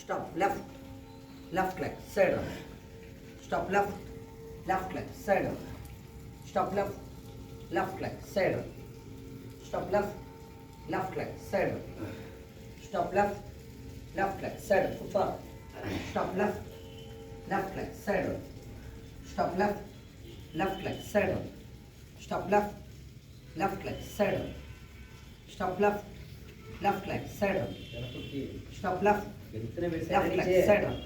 Stop. Left. Left leg. Side on. Stop. Left. Left leg. Side on. Stop. Left. Left leg. Side on. Stop. Left. Left leg. Side on. Stop. Left. Left leg. Side on. Foot forward. Stop. Left. Left leg. Side on. Stop. Left. Left leg. Side on. Stop. Left. Left leg. Side on. Stop. Left. Left leg. Side on. Stop. Left. Left leg. Side on.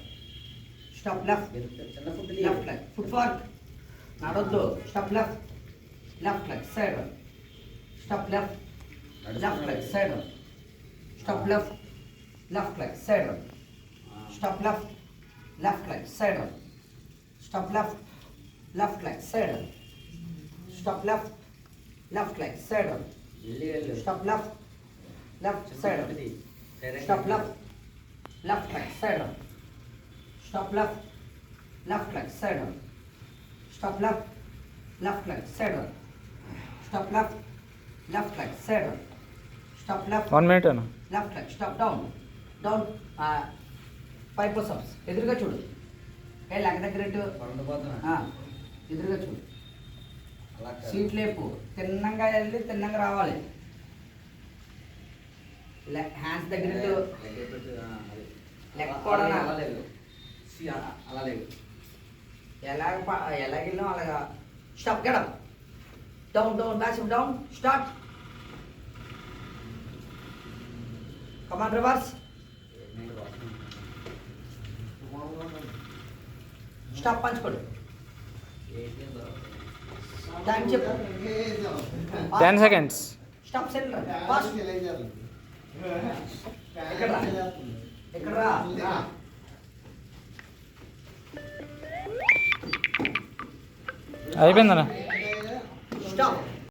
Stop. Left. Left leg. Foot forward. నడొద్దు. Stop. Left. Left leg. Side on. Stop. Left. Left leg. Side on. Stop. Left. Left leg. Side on. Stop. Left. Left leg. Side on. Stop. Left. Left leg. Side on. Stop. Left. Left leg. Side on. Stop. Left. Left side on. Stop. Left. Left leg. Side on. Stop. Left. Left leg. Side on. Stop. Left. Left leg. Side on. Stop. Left. Left leg. Side on. Stop. Left. 1 minute అన్న. Left leg. Stop. Down. Down. 5 push-ups. ఎదురుగా చూడు. ఏ leg దగ్గర ఎదురుగా చూడు. Seat లేపు. తిన్నంగా వెళ్ళి తిన్నంగా రావాలి. Hands దగ్గర లెగ్ కూడా ఎలాగెళ్ళాం అలాగా. Stop. Get up. Down down back down. Start. Command reverse. Stop. పంచుకోండి. టైం చెప్పు. 10 seconds. స్టాప్. సెంటర్. ఫాస్ట్. ఇక్కడ రా. అయిపోయిందన్న. స్టాప్.